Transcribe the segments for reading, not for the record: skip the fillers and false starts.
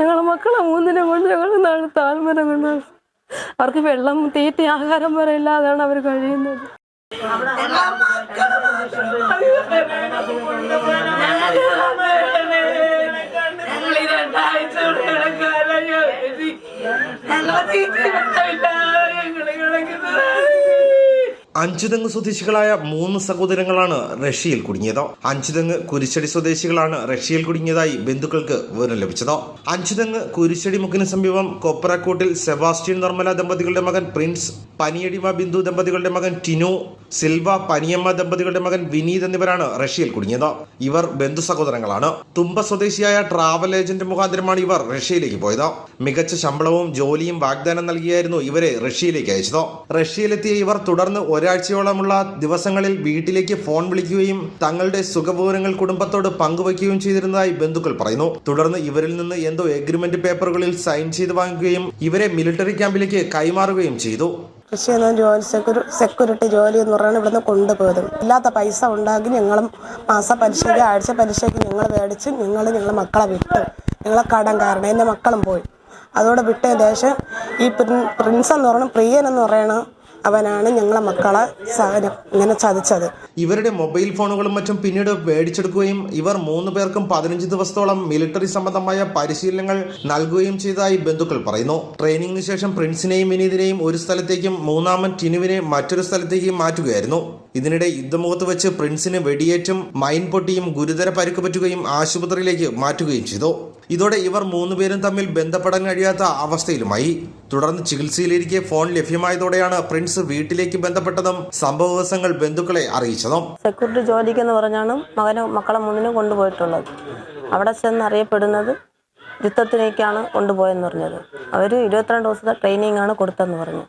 ഞങ്ങളെ മക്കളെ മൂന്നിനെ കൊണ്ട് ഞങ്ങൾ താഴ്മരം കൊണ്ട് അവർക്ക് വെള്ളം തീറ്റ ആഹാരം വരെ ഇല്ലാതെയാണ് അവർ കഴിയുന്നത്. അഞ്ചുതെങ്ങ് സ്വദേശികളായ 3 സഹോദരങ്ങളാണ് റഷ്യയിൽ കുടുങ്ങിയത്. അഞ്ചുതെങ്ങ് കുരിശടി സ്വദേശികളാണ് റഷ്യയിൽ കുടുങ്ങിയതായി ബന്ധുക്കൾക്ക് വിവരം ലഭിച്ചത്. അഞ്ചുതെങ്ങ് കുരിശടി മുക്കിന് സമീപം കൊപ്രക്കോട്ടിൽ സെബാസ്റ്റ്യൻ നിർമ്മല ദമ്പതികളുടെ മകൻ പ്രിൻസ്, പനിയടിമ ബിന്ദു ദമ്പതികളുടെ മകൻ ടിനു, സിൽവ പനിയമ്മ ദമ്പതികളുടെ മകൻ വിനീത് എന്നിവരാണ് റഷ്യയിൽ കുടുങ്ങിയത്. ഇവർ ബന്ധു സഹോദരങ്ങളാണ്. തുമ്പ സ്വദേശിയായ ട്രാവൽ ഏജന്റ് മുഖാന്തരമാണ് ഇവർ റഷ്യയിലേക്ക് പോയത്. മികച്ച ശമ്പളവും ജോലിയും വാഗ്ദാനം നൽകിയായിരുന്നു ഇവരെ റഷ്യയിലേക്ക് അയച്ചത്. റഷ്യയിലെത്തിയ ഇവർ തുടർന്ന് ഒരാഴ്ചയോളമുള്ള ദിവസങ്ങളിൽ വീട്ടിലേക്ക് ഫോൺ വിളിക്കുകയും തങ്ങളുടെ സുഖവിവരങ്ങൾ കുടുംബത്തോട് പങ്കുവയ്ക്കുകയും ചെയ്തിരുന്നതായി ബന്ധുക്കൾ പറയുന്നു. തുടർന്ന് ഇവരിൽ നിന്ന് എന്തോ എഗ്രിമെന്റ് പേപ്പറുകളിൽ സൈൻ ചെയ്ത് വാങ്ങുകയും ഇവരെ മിലിറ്ററി ക്യാമ്പിലേക്ക് കൈമാറുകയും ചെയ്തു. സെക്യൂരിറ്റി ജോലി എന്ന് പറയുന്നത് ഇവിടുന്ന് കൊണ്ടുപോയതും ഇല്ലാത്ത പൈസ ഉണ്ടാക്കി ഞങ്ങളും മാസ പലിശയ്ക്ക് ആഴ്ച പലിശയ്ക്ക് ഞങ്ങൾ മേടിച്ച് ഞങ്ങളെ മക്കളെ വിട്ടു. ഞങ്ങളെ കടം കാരണം എൻ്റെ മക്കളും പോയി. അതോടെ വിട്ടതിന് ശേഷം ഈ പ്രിൻസ് എന്ന് പറയുന്ന പ്രിയൻ എന്ന് പറയണ അവനാണ് ഞങ്ങളെ മക്കളെ ഇങ്ങനെ ചതിച്ചത്. ഇവരുടെ മൊബൈൽ ഫോണുകളും മറ്റും പിന്നീട് മേടിച്ചെടുക്കുകയും ഇവർ 3 പേർക്കും 15 ദിവസത്തോളം മിലിറ്ററി സംബന്ധമായ പരിശീലനങ്ങൾ നൽകുകയും ചെയ്തതായി ബന്ധുക്കൾ പറയുന്നു. ട്രെയിനിങ്ങിന് ശേഷം പ്രിൻസിനെയും വിനീതിനെയും ഒരു സ്ഥലത്തേക്കും മൂന്നാമൻ ടിനുവിനെ മറ്റൊരു സ്ഥലത്തേക്കും മാറ്റുകയായിരുന്നു. ഇതിനിടെ യുദ്ധമുഖത്ത് വെച്ച് പ്രിൻസിന് വെടിയേറ്റും മൈൻ പൊട്ടിയും ഗുരുതര പരിക്ക് പറ്റുകയും ആശുപത്രിയിലേക്ക് മാറ്റുകയും ചെയ്തു. ഇതോടെ ഇവർ 3 പേരും തമ്മിൽ ബന്ധപ്പെടാൻ കഴിയാത്ത അവസ്ഥയിലുമായി. തുടർന്ന് ചികിത്സയിലിരിക്കെ ഫോൺ ലഭ്യമായതോടെയാണ് പ്രിൻസ് വീട്ടിലേക്ക് ബന്ധപ്പെട്ടതും സംഭവ ദിവസങ്ങൾ ബന്ധുക്കളെ അറിയിച്ചതും. സെക്യൂരിറ്റി ജോലിക്കെന്ന് പറഞ്ഞാണ് മക്കളെ 3 കൊണ്ടുപോയിട്ടുള്ളത്. അവിടെ ചെന്ന് അറിയപ്പെടുന്നത് യുദ്ധത്തിലേക്കാണ് കൊണ്ടുപോയെന്ന് പറഞ്ഞത്. അവർ 22 ദിവസത്തെ ട്രെയിനിങ് ആണ് കൊടുത്തെന്ന് പറഞ്ഞു.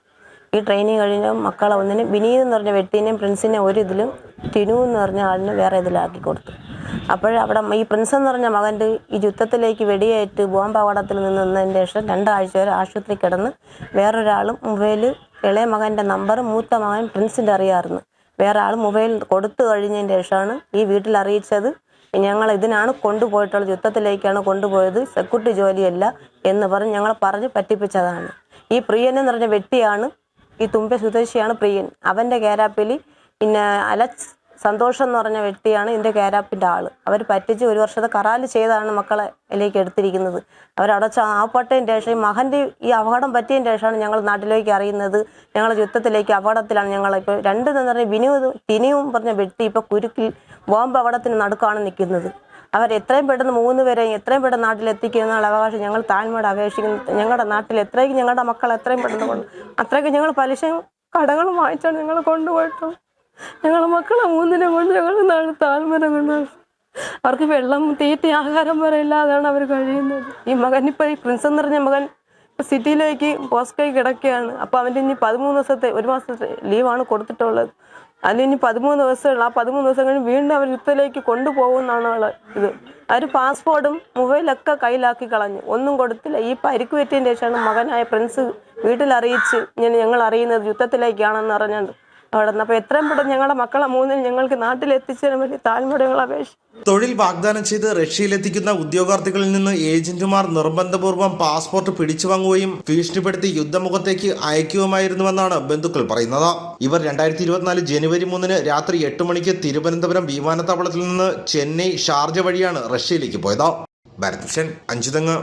ഈ ട്രെയിനിങ് കഴിഞ്ഞ മക്കളെ ഒന്നിന് വിനീത് എന്ന് പറഞ്ഞ വ്യക്തിനെയും പ്രിൻസിനെ ഒരു ഇതിലും ടിനു എന്ന് പറഞ്ഞ ആളിന് വേറെ ഇതിലാക്കി കൊടുത്തു. അപ്പോഴവിടെ ഈ പ്രിൻസ് എന്ന് പറഞ്ഞ മകൻ്റെ ഈ യുദ്ധത്തിലേക്ക് വെടിയേറ്റ് ബോംബപകടത്തിൽ നിന്നതിന് ശേഷം 2 ആഴ്ച വരെ ആശുപത്രി കിടന്ന് വേറൊരാളും മൊബൈൽ ഇളയ മകൻ്റെ നമ്പർ മൂത്ത മകൻ പ്രിൻസിൻ്റെ അറിയാമായിരുന്നു. വേറെ ആൾ മൊബൈൽ കൊടുത്തു കഴിഞ്ഞതിന് ശേഷമാണ് ഈ വീട്ടിൽ അറിയിച്ചത് ഞങ്ങൾ ഇതിനാണ് കൊണ്ടുപോയിട്ടുള്ളത്, യുദ്ധത്തിലേക്കാണ് കൊണ്ടുപോയത്, സെക്യൂരിറ്റി ജോലിയല്ല എന്ന് പറഞ്ഞ് ഞങ്ങളെ പറഞ്ഞ് പറ്റിപ്പിച്ചതാണ്. ഈ പ്രിയൻ എന്ന് പറഞ്ഞ വ്യക്തിയാണ്, ഈ തുമ്പ സ്വദേശിയാണ് പ്രിയൻ. അവൻ്റെ കേരാപ്പിൽ പിന്നെ അലക്സ് സന്തോഷം എന്ന് പറഞ്ഞ വ്യക്തിയാണ് ഇതിൻ്റെ കേരാപ്പിൻ്റെ ആൾ. അവർ പറ്റിച്ച് 1 വർഷത്തെ കറാല് ചെയ്താണ് മക്കളെ ഇതിലേക്ക് എടുത്തിരിക്കുന്നത്. അവരടച്ച ആപ്പട്ടതിന് ശേഷം മകൻ്റെ ഈ അപകടം പറ്റിയതിന് ശേഷമാണ് ഞങ്ങൾ നാട്ടിലേക്ക് അറിയുന്നത്. ഞങ്ങൾ യുദ്ധത്തിലേക്ക് അപകടത്തിലാണ് ഞങ്ങളിപ്പോൾ 2 എന്ന് പറഞ്ഞ വിനോദ് ടിനിയും പറഞ്ഞ വ്യക്തി ഇപ്പോൾ കുരുക്കിൽ ബോംബ് അപകടത്തിന് നടുക്കാണ് നിൽക്കുന്നത്. എത്രയും പെട്ടെന്ന് 3 പേരെയും എത്രയും പെട്ടെന്ന് നാട്ടിലെത്തിക്കുന്ന അവകാശം ഞങ്ങൾ താഴ്മയോട് അപേക്ഷിക്കുന്നത്. ഞങ്ങളുടെ നാട്ടിൽ എത്രയും ഞങ്ങളുടെ മക്കൾ എത്രയും പെട്ടെന്ന് അത്രയ്ക്ക് ഞങ്ങൾ പലിശയും കടകളും വാങ്ങിച്ചാണ് ഞങ്ങൾ കൊണ്ടുപോയിട്ടുള്ളത്. ഞങ്ങളെ മക്കളെ 3 കൊണ്ട് ഞങ്ങൾ താഴ്മരം കൊണ്ട് അവർക്ക് വെള്ളം തീറ്റ ആഹാരം വരെ ഇല്ലാതെയാണ് അവർ കഴിയുന്നത്. ഈ മകൻ ഇപ്പോൾ ഈ പ്രിൻസ് എന്ന് പറഞ്ഞ മകൻ സിറ്റിയിലേക്ക് പോസ്റ്റായി കിടക്കുകയാണ്. അപ്പോൾ അവൻ്റെ ഇനി 13 ദിവസത്തെ 1 മാസത്തെ ലീവാണ് കൊടുത്തിട്ടുള്ളത്. അതിന് 13 ദിവസമുള്ള ആ 13 ദിവസം കഴിഞ്ഞ് വീണ്ടും അവർ യുദ്ധത്തിലേക്ക് കൊണ്ടുപോകുന്നതാണ് ഇത്. അവർ പാസ്പോർട്ടും മൊബൈലൊക്കെ കയ്യിലാക്കി കളഞ്ഞു, ഒന്നും കൊടുത്തില്ല. ഈ പരിക്ക് പറ്റിയതിന് ശേഷമാണ് മകനായ പ്രിൻസ് വീട്ടിൽ അറിയിച്ച് ഞങ്ങൾ അറിയുന്നത് യുദ്ധത്തിലേക്കാണെന്ന് അറിഞ്ഞുണ്ട് അവിടെ നിന്ന്. അപ്പോൾ എത്രയും പെട്ടെന്ന് ഞങ്ങളുടെ മക്കളെ 3 ഞങ്ങൾക്ക് നാട്ടിലെത്തിച്ചതിന് വേണ്ടി താഴ്മയോടെ ഞങ്ങൾ അപേക്ഷിച്ചു. തൊഴിൽ വാഗ്ദാനം ചെയ്ത് റഷ്യയിലെത്തിക്കുന്ന ഉദ്യോഗാർത്ഥികളിൽ നിന്ന് ഏജന്റുമാർ നിർബന്ധപൂർവ്വം പാസ്പോർട്ട് പിടിച്ചു വാങ്ങുകയും ഭീഷണിപ്പെടുത്തി യുദ്ധമുഖത്തേക്ക് അയക്കുകയുമായിരുന്നുവെന്നാണ് ബന്ധുക്കൾ പറയുന്നത്. ഇവർ 2024 ജനുവരി 3 രാത്രി 8 മണിക്ക് തിരുവനന്തപുരം വിമാനത്താവളത്തിൽ നിന്ന് ചെന്നൈ ഷാർജ വഴിയാണ് റഷ്യയിലേക്ക് പോയത്. ഭാരത് ഭൂഷൺ, അഞ്ചുതെങ്ങ്.